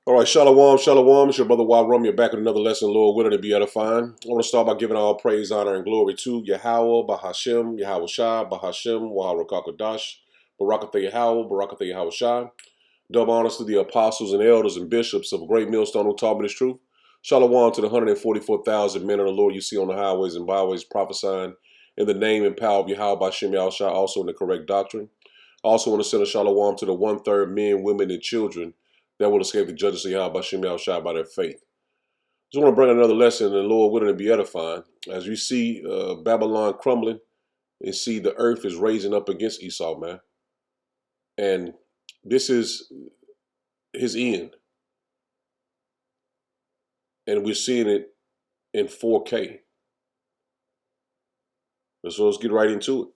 All right, Shalom, Shalom. It's your brother Wabram. You're back with another lesson, Lord, willing to be edifying. I want to start by giving all praise, honor, and glory to Yahweh, Bahashem, Yahweh Shai, Bahashem, Waharakakadash, Barakatha Yahweh, Barakatha Yahweh Shai. Double honors to the apostles and elders and bishops of Great Millstone who taught me this truth. Shalom to the 144,000 men of the Lord you see on the highways and byways prophesying in the name and power of Yahweh, Bahashem, Yahweh Shai, also in the correct doctrine. I also want to send a shalom to the 1/3 men, women, and children that will escape the judges of Yahweh Bashem Yahushua by their faith. Just want to bring another lesson, and the Lord willing to be edifying. As you see Babylon crumbling, and see the earth is raising up against Esau, man. And this is his end. And we're seeing it in 4K. So let's get right into it.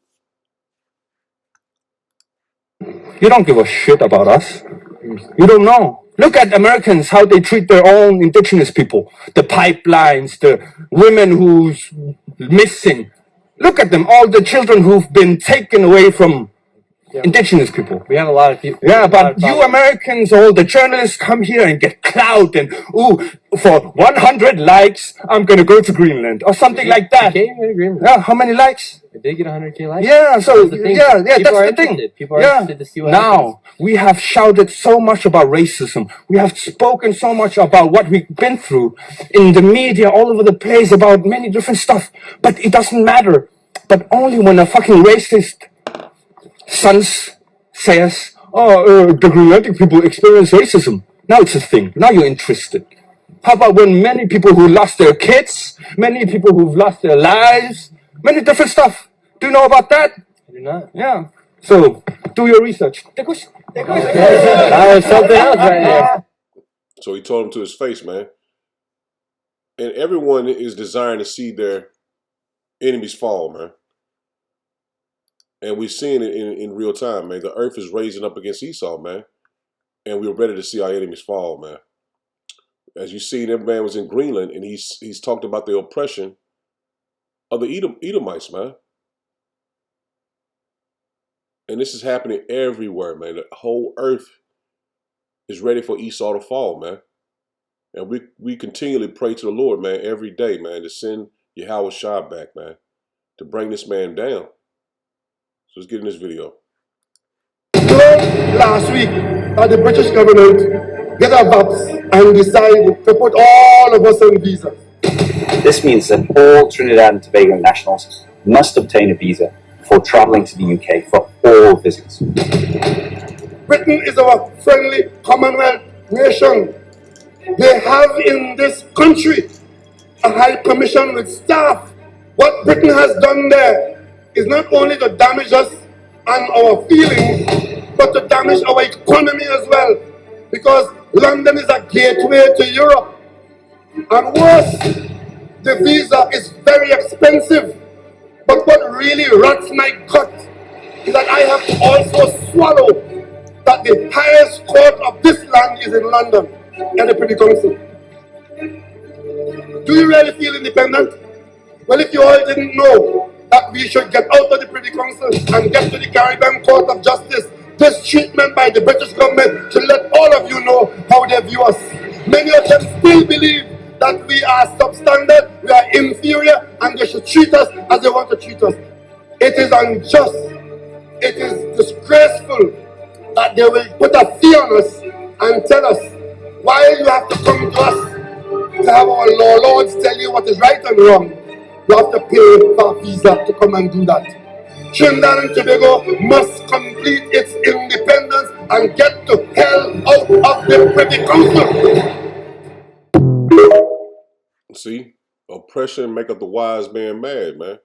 You don't give a shit about us. You don't know. Look at Americans, how they treat their own indigenous people. The pipelines, the women who's missing. Look at them, all the children who've been taken away from indigenous people. We have a lot of people. Yeah, but you Americans, all the journalists come here and get clout and, for 100 likes, I'm going to go to Greenland or something like that. Okay, Greenland. Yeah, how many likes? If they get 100K likes. Yeah, so, that's the thing. that's People are the thing. interested. People are interested to see what now, happens. we have shouted so much about racism. We have spoken so much about what we've been through in the media all over the place about many different stuff. But it doesn't matter. But only when a fucking racist sons says, the Greenlandic people experience racism. Now it's a thing. Now you're interested. How about when many people who lost their kids, many people who've lost their lives, many different stuff. Do you know about that? I do not. Yeah. So, do your research. That was something else right there. So he told him to his face, man. And everyone is desiring to see their enemies fall, man. And we're seeing it in real time, man. The earth is raising up against Esau, man. And we're ready to see our enemies fall, man. As you see, that man was in Greenland, and he's talked about the oppression of the Edomites, man. And this is happening everywhere, man. The whole earth is ready for Esau to fall, man. And we continually pray to the Lord, man, every day, man, to send Yahweh Shai back, man, to bring this man down. So let's get in this video. Last week, the British government get a VAPS and decide to put all of us on visas. This means that all Trinidad and Tobago nationals must obtain a visa before travelling to the UK for all visits. Britain is our friendly Commonwealth nation. They have in this country a high commission with staff. What Britain has done there is not only to damage us and our feelings, but to damage our economy as well. Because London is a gateway to Europe. And worse, the visa is very expensive. But what really rots my gut is that I have to also swallow that the highest court of this land is in London, and the Privy Council. Do you really feel independent? Well, if you all didn't know that we should get out of the Privy Council and get to the Caribbean Court of Justice, this treatment by the British government should let all of you know how they view us. Many of them still believe that we are substandard, we are inferior, and they should treat us as they want to treat us. It is unjust. It is disgraceful that they will put a fee on us and tell us why you have to come to us to have our lords tell you what is right and wrong. You have to pay for a visa to come and do that. Trinidad and Tobago must complete its independence and get to hell out of the Privy Council. See, oppression make up the wise man mad, man.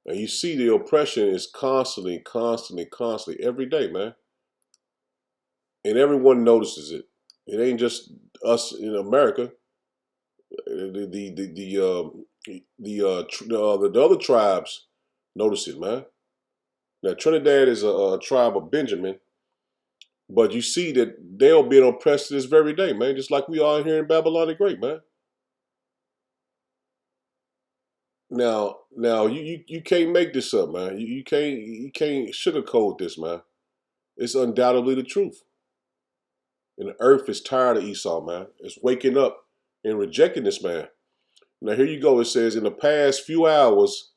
And you see the oppression is constantly, every day, man. And everyone notices it. It ain't just us in America. The other tribes notice it, man. Now Trinidad is a tribe of Benjamin, but you see that they're being oppressed this very day, man. Just like we are here in Babylon the Great, man. Now you can't make this up, man. You can't sugarcoat this, man. It's undoubtedly the truth. And the earth is tired of Esau, man. It's waking up and rejecting this man. Now, here you go. It says, in the past few hours,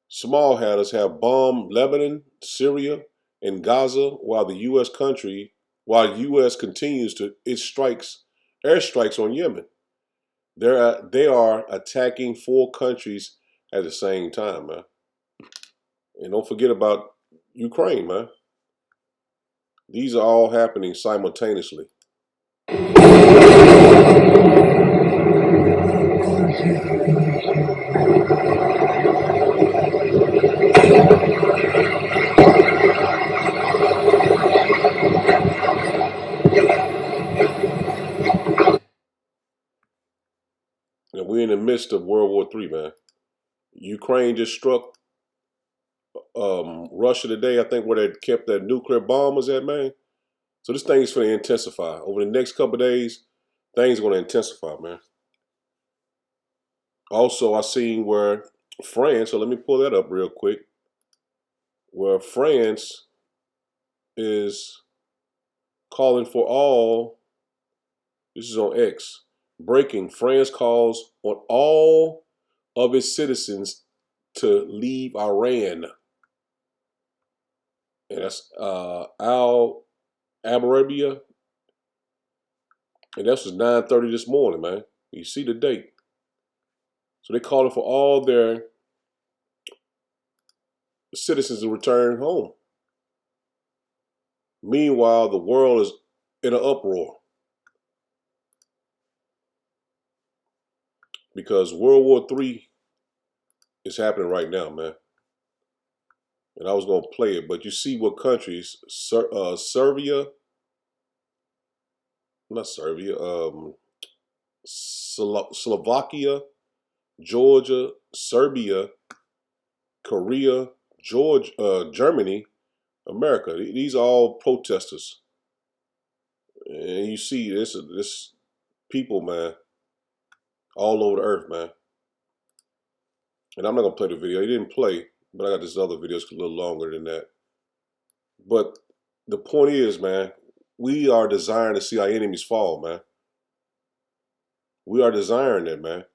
small hatters have bombed Lebanon, Syria, and Gaza while the U.S. continues to its airstrikes on Yemen. They are attacking 4 countries at the same time, man. And don't forget about Ukraine, man. These are all happening simultaneously. And we're in the midst of World War III, man. Ukraine just struck Russia today, I think, where they kept that nuclear bombers at, man. So this thing is going to intensify. Over the next couple of days, things are going to intensify, man. Also, I seen where France, so let me pull that up real quick, where France is calling for all, this is on X, breaking, France calls on all of its citizens to leave Iran. And that's Al Arabia. And that's was 9:30 this morning, man. You see the date. So they're calling for all their citizens to return home. Meanwhile, the world is in an uproar because World War III is happening right now, man. And I was going to play it, but you see what countries, Slovakia, Georgia, Serbia, Korea, Germany, America. These are all protesters. And you see this people, man, all over the earth, man. And I'm not going to play the video. He didn't play, but I got this other video. It's a little longer than that. But the point is, man, we are desiring to see our enemies fall, man. We are desiring it, man.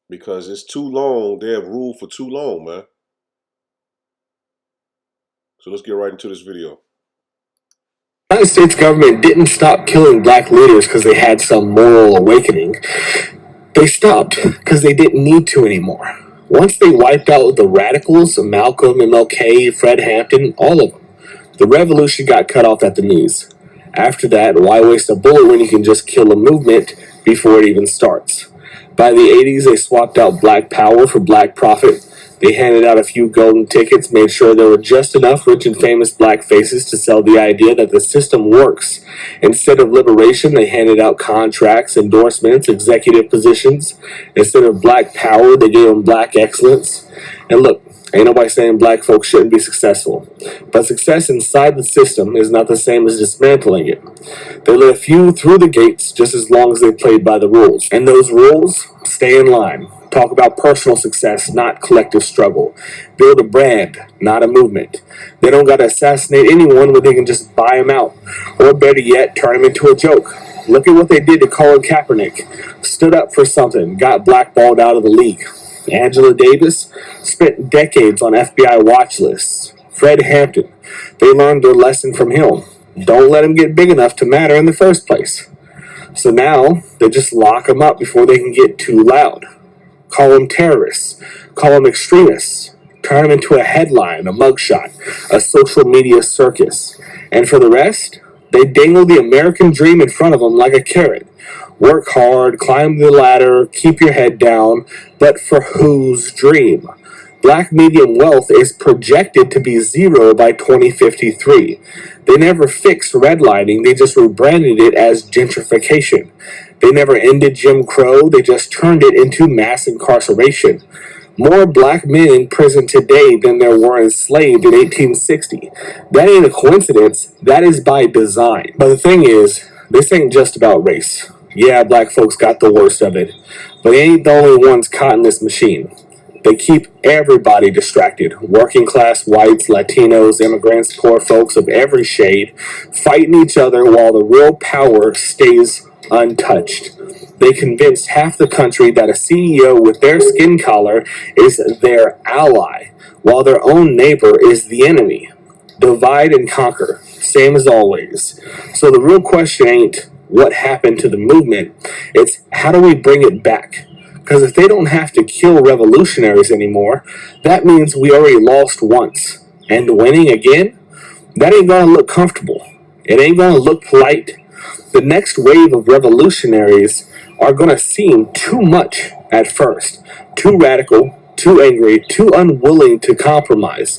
Because it's too long. They have ruled for too long, man. So let's get right into this video. The United States government didn't stop killing black leaders because they had some moral awakening. They stopped because they didn't need to anymore. Once they wiped out the radicals, Malcolm, MLK, Fred Hampton, all of them, the revolution got cut off at the knees. After that, why waste a bullet when you can just kill a movement before it even starts? By the 80s, they swapped out black power for black profit. They handed out a few golden tickets, made sure there were just enough rich and famous black faces to sell the idea that the system works. Instead of liberation, they handed out contracts, endorsements, executive positions. Instead of black power, they gave them black excellence. And look, ain't nobody saying black folks shouldn't be successful. But success inside the system is not the same as dismantling it. They let a few through the gates just as long as they played by the rules. And those rules, stay in line. Talk about personal success, not collective struggle. Build a brand, not a movement. They don't got to assassinate anyone when they can just buy them out. Or better yet, turn them into a joke. Look at what they did to Colin Kaepernick. Stood up for something, got blackballed out of the league. Angela Davis spent decades on FBI watch lists. Fred Hampton, they learned their lesson from him. Don't let them get big enough to matter in the first place. So now, they just lock them up before they can get too loud. Call them terrorists, call them extremists, turn them into a headline, a mugshot, a social media circus. And for the rest, they dangle the American dream in front of them like a carrot. Work hard, climb the ladder, keep your head down, but for whose dream? Black median wealth is projected to be zero by 2053. They never fixed redlining, they just rebranded it as gentrification. They never ended Jim Crow, they just turned it into mass incarceration. More black men in prison today than there were enslaved in 1860. That ain't a coincidence, that is by design. But the thing is, this ain't just about race. Yeah, black folks got the worst of it, but they ain't the only ones caught in this machine. They keep everybody distracted. Working class whites, Latinos, immigrants, poor folks of every shade, fighting each other while the real power stays untouched. They convinced half the country that a CEO with their skin color is their ally, while their own neighbor is the enemy. Divide and conquer, same as always. So the real question ain't what happened to the movement, it's how do we bring it back? Because if they don't have to kill revolutionaries anymore, that means we already lost once. And winning again? That ain't gonna look comfortable. It ain't gonna look polite. The next wave of revolutionaries are gonna seem too much at first. Too radical, too angry, too unwilling to compromise.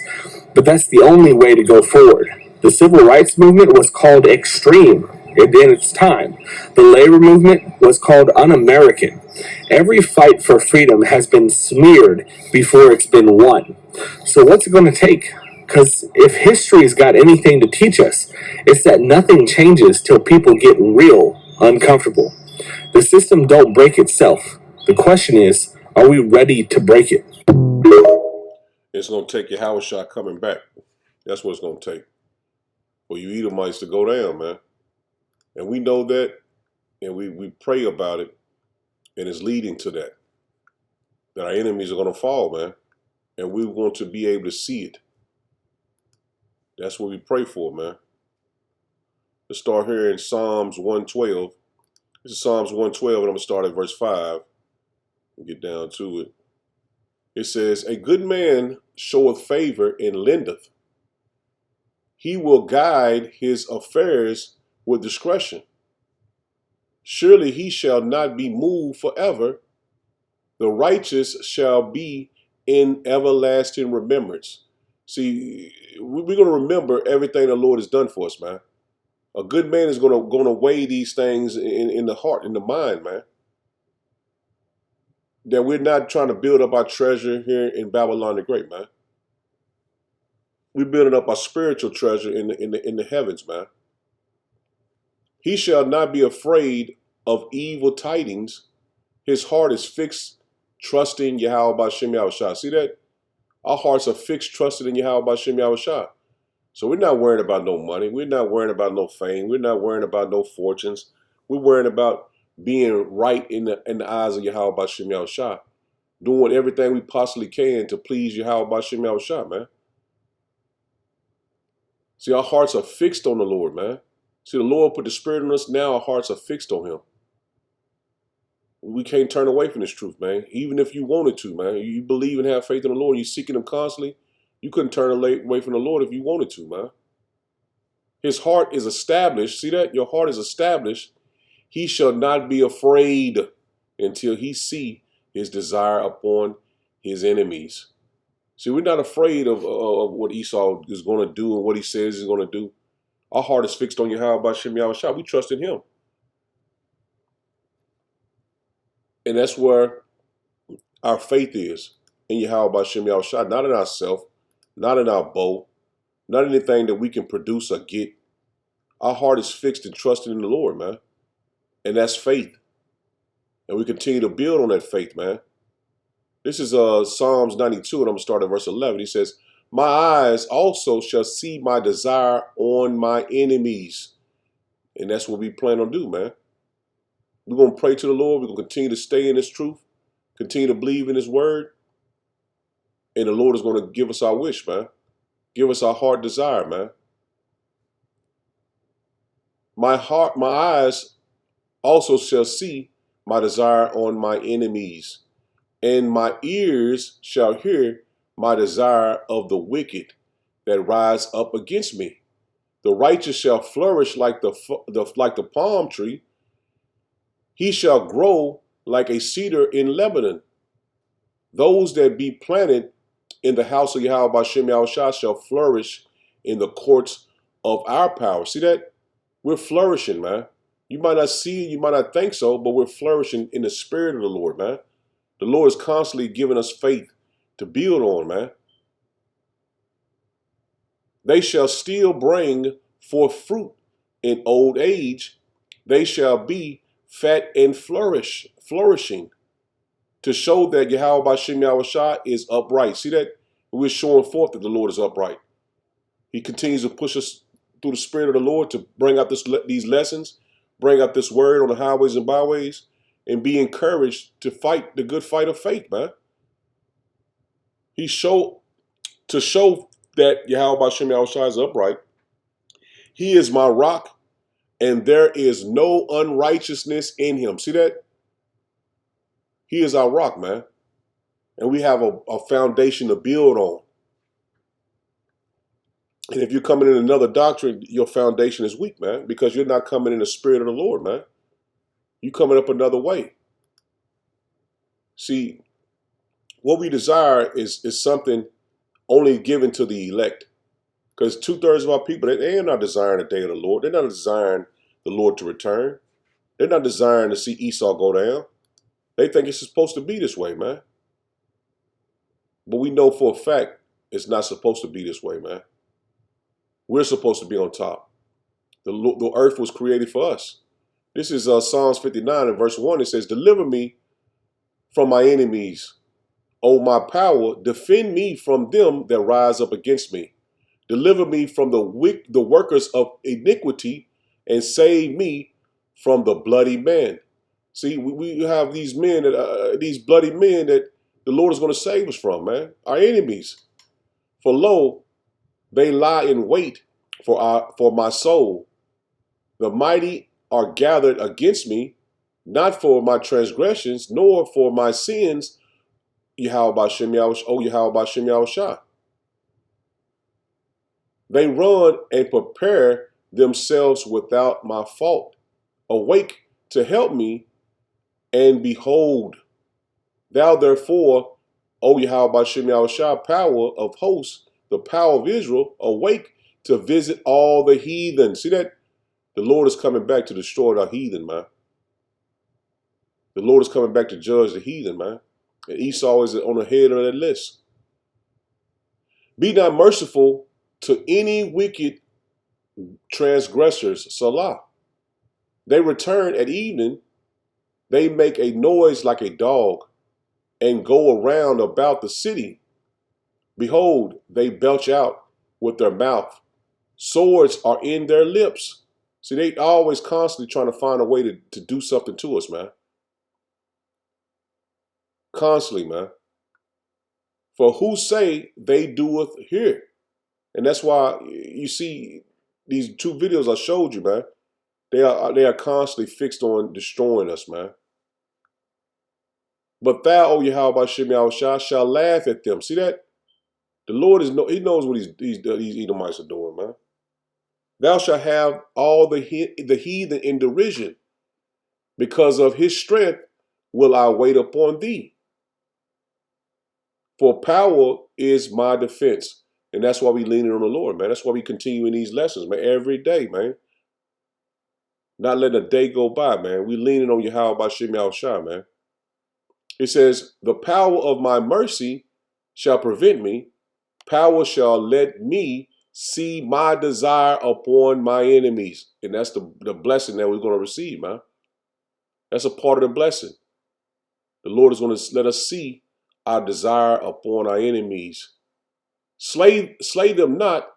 But that's the only way to go forward. The civil rights movement was called extreme in its time. The labor movement was called un-American. Every fight for freedom has been smeared before it's been won. So what's it going to take? Because if history's got anything to teach us, it's that nothing changes till people get real uncomfortable. The system don't break itself. The question is, are we ready to break it? It's going to take Yahweh Shah coming back. That's what it's going to take for you Edomites to go down, man. And we know that, and we pray about it, and it's leading to that. That our enemies are going to fall, man. And we want to be able to see it. That's what we pray for, man. Let's start here in Psalms 112. This is Psalms 112, and I'm going to start at verse 5 and get down to it. It says, a good man showeth favor and lendeth. He will guide his affairs with discretion. Surely he shall not be moved forever. The righteous shall be in everlasting remembrance. See, we're going to remember everything the Lord has done for us, man. A good man is going to weigh these things in the heart, in the mind, man. That we're not trying to build up our treasure here in Babylon the Great, man. We're building up our spiritual treasure in the heavens, man. He shall not be afraid of evil tidings. His heart is fixed, trusting Yahweh B'Shem Yahushua. See that? Our hearts are fixed, trusted in Yahweh B'Shem Yahushua. So we're not worrying about no money. We're not worrying about no fame. We're not worrying about no fortunes. We're worrying about being right in the eyes of Yahweh B'Shem Yahushua. Doing everything we possibly can to please Yahweh B'Shem Yahushua, man. See, our hearts are fixed on the Lord, man. See, the Lord put the Spirit in us. Now our hearts are fixed on Him. We can't turn away from this truth, man. Even if you wanted to, man. You believe and have faith in the Lord. You're seeking Him constantly. You couldn't turn away from the Lord if you wanted to, man. His heart is established. See that? Your heart is established. He shall not be afraid until he see his desire upon his enemies. See, we're not afraid of what Esau is going to do and what he says he's going to do. Our heart is fixed on Yahweh B'Shem Yahushua. We trust in Him. And that's where our faith is, in Yahweh B'Shem Yahushua, not in ourselves, not in our bow, not anything that we can produce or get. Our heart is fixed and trusting in the Lord, man. And that's faith. And we continue to build on that faith, man. This is Psalms 92, and I'm going to start at verse 11. He says, my eyes also shall see my desire on my enemies. And that's what we plan on do, man. We're going to pray to the Lord. We're going to continue to stay in His truth, continue to believe in His word. And the Lord is going to give us our wish, man. Give us our heart desire, man. My eyes also shall see my desire on my enemies, and my ears shall hear my desire of the wicked that rise up against me. The righteous shall flourish like the palm tree. He shall grow like a cedar in Lebanon. Those that be planted in the house of Yahweh B'Shem Yahushua shall flourish in the courts of our power. See that? We're flourishing, man. You might not see it, you might not think so, but we're flourishing in the Spirit of the Lord, man. The Lord is constantly giving us faith to build on, man. They shall still bring forth fruit in old age. They shall be fat and flourishing. to show that Yahweh Ba'Shem Yahushua is upright. See that? We're showing forth that the Lord is upright. He continues to push us through the Spirit of the Lord to bring out these lessons, bring out this word on the highways and byways, and be encouraged to fight the good fight of faith, man. To show that Yahweh Ba'Shem Yahushua is upright. He is my rock, and there is no unrighteousness in him. See that? He is our rock, man. And we have a foundation to build on. And if you're coming in another doctrine, your foundation is weak, man, because you're not coming in the Spirit of the Lord, man. You're coming up another way. See, what we desire is something only given to the elect. Because 2/3 of our people, they are not desiring the day of the Lord. They're not desiring the Lord to return. They're not desiring to see Esau go down. They think it's supposed to be this way, man. But we know for a fact it's not supposed to be this way, man. We're supposed to be on top. The earth was created for us. This is Psalms 59 and verse 1. It says, "Deliver me from my enemies, O my power. Defend me from them that rise up against me. Deliver me from the workers of iniquity, and save me from the bloody man." See, we have these men, these bloody men that the Lord is going to save us from, man. Our enemies. For lo, they lie in wait for my soul. The mighty are gathered against me, not for my transgressions, nor for my sins, Yahweh Ba'Shem Yahushua. They run and prepare themselves without my fault. Awake to help me, and behold, thou therefore, O Yahweh Ba'Shem Yahushua, power of hosts, the power of Israel, awake to visit all the heathen. See that? The Lord is coming back to destroy the heathen, man. The Lord is coming back to judge the heathen, man. And Esau is on the head of that list. Be not merciful to any wicked transgressors, Salah. They return at evening. They make a noise like a dog and go around about the city. Behold, they belch out with their mouth. Swords are in their lips. See, they always constantly trying to find a way to do something to us, man. Constantly, man. For who say they doeth here? And that's why you see these 2 videos I showed you, man. They are constantly fixed on destroying us, man. But thou, O Yahweh Ba'Shem Yahushua, shall laugh at them. See that? The Lord he knows what these Edomites are doing, man. Thou shalt have all the heathen in derision. Because of his strength will I wait upon thee. For power is my defense. And that's why we leaning on the Lord, man. That's why we continue in these lessons, man, every day, man. Not letting a day go by, man. We leaning on Yahweh Ba'Shem Yahushua, man. It says, the power of my mercy shall prevent me. Power shall let me see my desire upon my enemies. And that's the blessing that we're going to receive, man. That's a part of the blessing. The Lord is going to let us see our desire upon our enemies. Slay them not,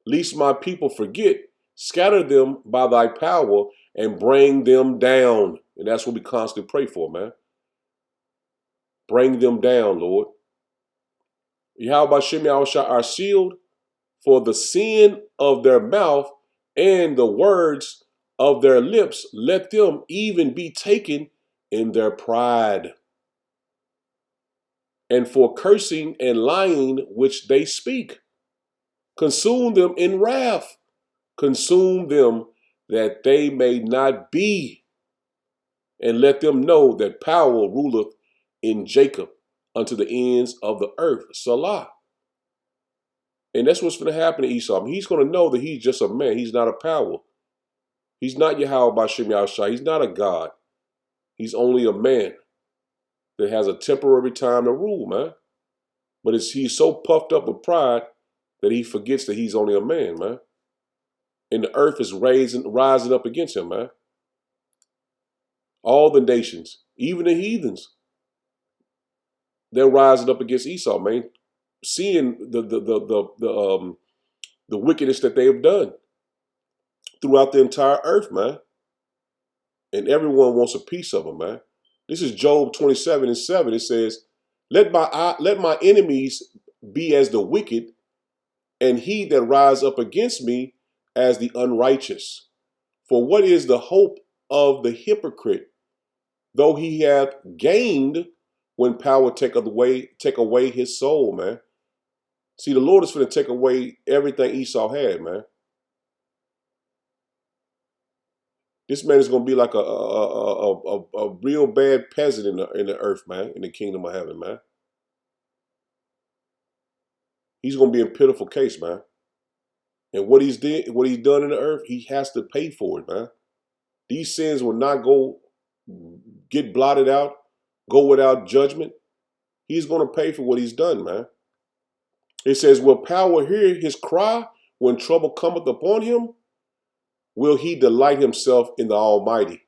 lest my people forget. Scatter them by thy power and bring them down. And that's what we constantly pray for, man. Bring them down, Lord. Yahweh Ba'Shem Yahushua, our shield, for the sin of their mouth and the words of their lips, let them even be taken in their pride. And for cursing and lying which they speak, consume them in wrath. Consume them that they may not be. And let them know that power ruleth in Jacob unto the ends of the earth. Salah. And that's what's going to happen to Esau. He's going to know that he's just a man. He's not a power. He's not Yahweh Ba'Shem Yahushua. He's not a God. He's only a man that has a temporary time to rule, man. But he's so puffed up with pride that he forgets that he's only a man, man. And the earth is rising up against him, man. All the nations, even the heathens, they're rising up against Esau, man, seeing the wickedness that they have done throughout the entire earth, man. And everyone wants a piece of them, man. This is Job 27:7. It says, let my enemies be as the wicked, and he that rise up against me as the unrighteous. For what is the hope of the hypocrite, though he hath gained when power take away his soul, man? See, the Lord is going to take away everything Esau had, man. This man is going to be like a real bad peasant in the earth, man, in the kingdom of heaven, man. He's going to be in pitiful case, man. And what he's done in the earth, he has to pay for it, man. These sins will not get blotted out, go without judgment. He's going to pay for what he's done, man. It says, will power hear his cry when trouble cometh upon him? Will he delight himself in the Almighty?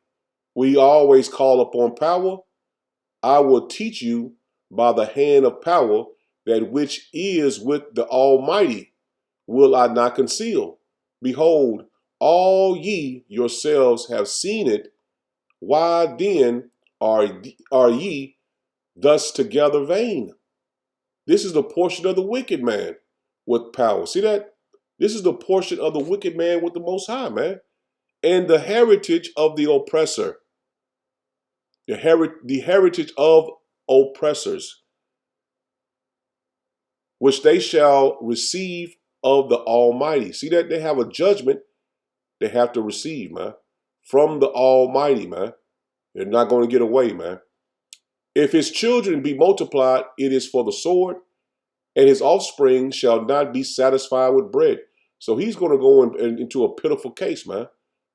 Will he always call upon power? I will teach you by the hand of power that which is with the Almighty will I not conceal. Behold, all ye yourselves have seen it. Why then are ye thus together vain? This is the portion of the wicked man with power. See that? This is the portion of the wicked man with the Most High, man. And the heritage of the oppressor. The heritage of oppressors, which they shall receive of the Almighty. See that? They have a judgment they have to receive, man. From the Almighty, man. They're not going to get away, man. If his children be multiplied, it is for the sword, and his offspring shall not be satisfied with bread. So he's going to go into a pitiful case, man.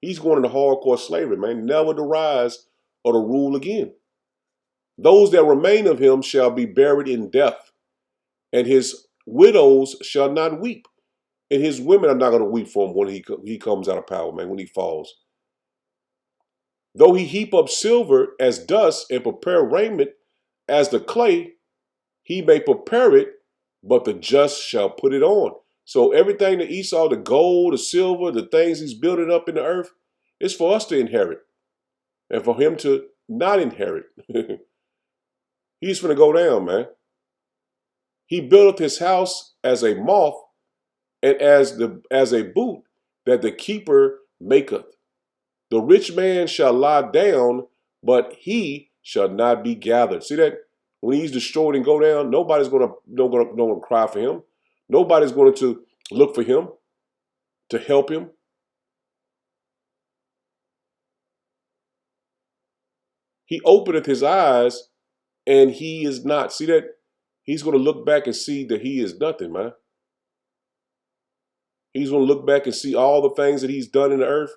He's going into hardcore slavery, man, never to rise or to rule again. Those that remain of him shall be buried in death, and his widows shall not weep, and his women are not going to weep for him when he comes out of power, man, when he falls. Though he heap up silver as dust and prepare raiment as the clay, he may prepare it, but the just shall put it on. So everything that Esau, the gold, the silver, the things he's building up in the earth, is for us to inherit. And for him to not inherit. He's going to go down, man. He buildeth his house as a moth, and as a boot that the keeper maketh. The rich man shall lie down, but he shall not be gathered. See that? When he's destroyed and go down, nobody's going to cry for him. Nobody's going to look for him to help him. He openeth his eyes, and he is not. See that? He's going to look back and see that he is nothing, man. He's going to look back and see all the things that he's done in the earth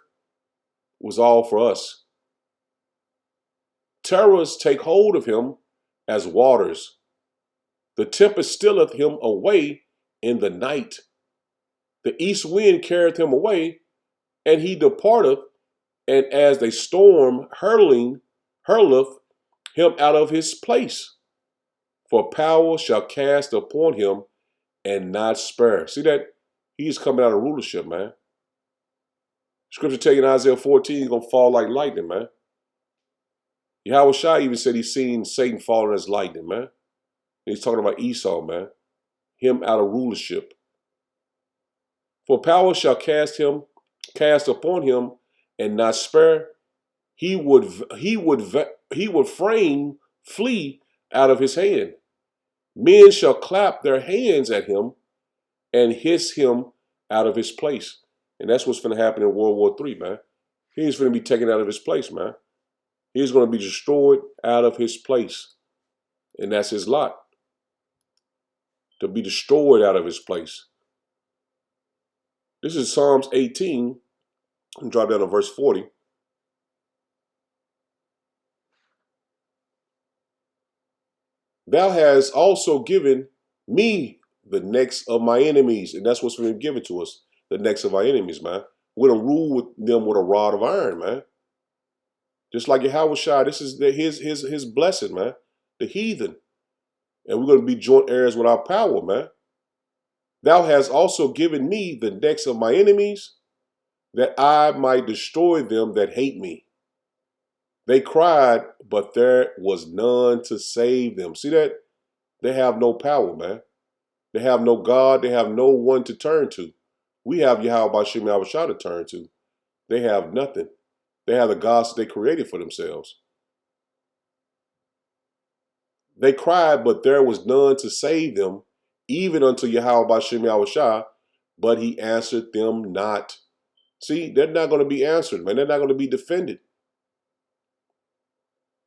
was all for us. Terrors take hold of him as waters. The tempest stealeth him away in the night. The east wind carrieth him away, and he departeth, and as a storm hurleth him out of his place. For power shall cast upon him and not spare. See that? He's coming out of rulership, man. Scripture tell you in Isaiah 14, he's going to fall like lightning, man. Yahweh Shai even said he's seen Satan falling as lightning, man. And he's talking about Esau, man. Him out of rulership. For power shall cast upon him and not spare. He would frame flee out of his hand. Men shall clap their hands at him and hiss him out of his place. And that's what's going to happen in World War III, man. He's going to be taken out of his place, man. He's going to be destroyed out of his place. And that's his lot. To be destroyed out of his place. This is Psalms 18. And drop down to verse 40. Thou hast also given me the necks of my enemies. And that's what's been given to us. The necks of our enemies, man. We're going to rule with them with a rod of iron, man. Just like Yahweh Shai, this is his blessing, man. The heathen. And we're going to be joint heirs with our power, man. Thou hast also given me the necks of my enemies, that I might destroy them that hate me. They cried, but there was none to save them. See that? They have no power, man. They have no God. They have no one to turn to. We have Yahweh Bashim Yahushua to turn to. They have nothing. They have the gods they created for themselves. They cried, but there was none to save them, even unto Yahweh Bashim Yahushua, but he answered them not. See, they're not going to be answered, man. They're not going to be defended.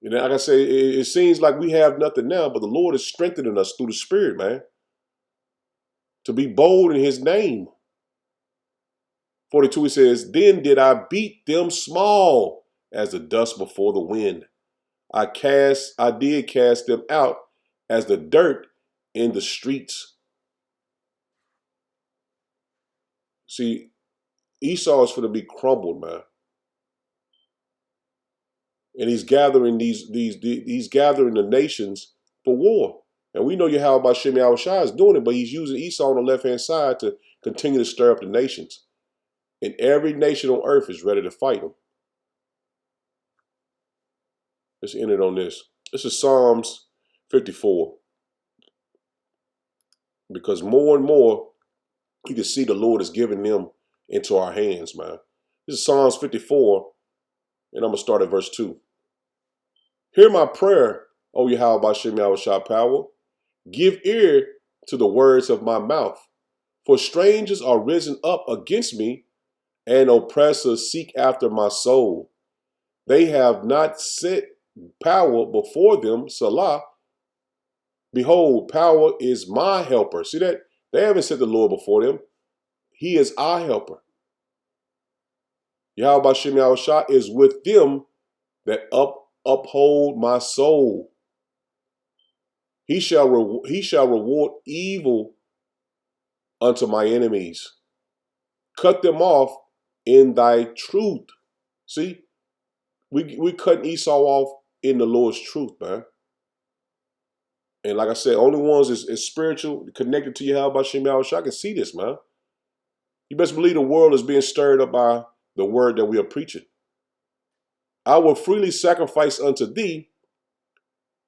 You know, like I say, it seems like we have nothing now, but the Lord is strengthening us through the Spirit, man, to be bold in his name. 42, he says, then did I beat them small as the dust before the wind. I did cast them out as the dirt in the streets. See, Esau is going to be crumbled, man. And he's gathering he's gathering the nations for war. And we know Yahweh Bashim Yahushua is doing it, but he's using Esau on the left-hand side to continue to stir up the nations. And every nation on earth is ready to fight him. Let's end it on this. This is Psalms 54. Because more and more, you can see the Lord is giving them into our hands, man. This is Psalms 54, and I'm going to start at verse 2. Hear my prayer, O Yahweh Bashim Yahushua power. Give ear to the words of my mouth. For strangers are risen up against me, and oppressors seek after my soul. They have not set power before them, Salah. Behold, power is my helper. See that? They haven't set the Lord before them. He is our helper. Yahweh Bashim Yahushua is with them that uphold my soul. He shall reward evil unto my enemies. Cut them off in thy truth. See, we cutting Esau off in the Lord's truth, man. And like I said, only ones is spiritual, connected to Yahweh Bashim Yahushua can see this, man. You best believe the world is being stirred up by the word that we are preaching. I will freely sacrifice unto thee.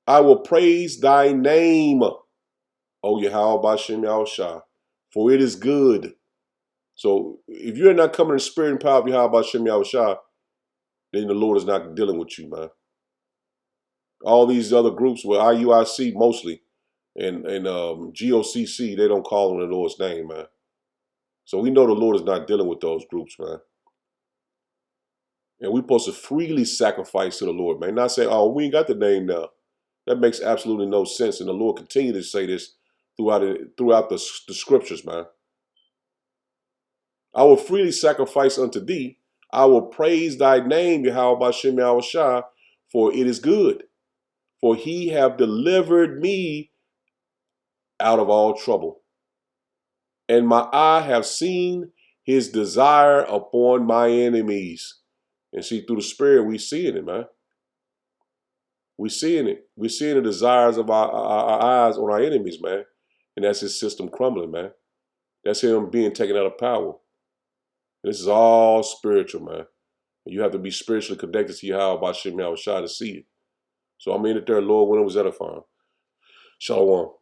I will praise thy name, O Yahweh Bashim Yahushua, for it is good. So if you're not coming in spirit and power of Yahweh Bashim Yahushua, then the Lord is not dealing with you, man. All these other groups with IUIC mostly and GOCC, they don't call on the Lord's name, man. So we know the Lord is not dealing with those groups, man. And we're supposed to freely sacrifice to the Lord, man. Not say, oh, we ain't got the name now. That makes absolutely no sense. And the Lord continued to say this throughout the scriptures, man. I will freely sacrifice unto thee. I will praise thy name, Yahweh Bashim Yahushua, for it is good. For he have delivered me out of all trouble. And my eye have seen his desire upon my enemies. And see, through the Spirit, we seeing it, man. We seeing it. We're seeing the desires of our eyes on our enemies, man. And that's his system crumbling, man. That's him being taken out of power. And this is all spiritual, man. And you have to be spiritually connected to Yahweh Bashim Yahushua to see it. So I'm in it there, Lord, when it was edifying. Shalom.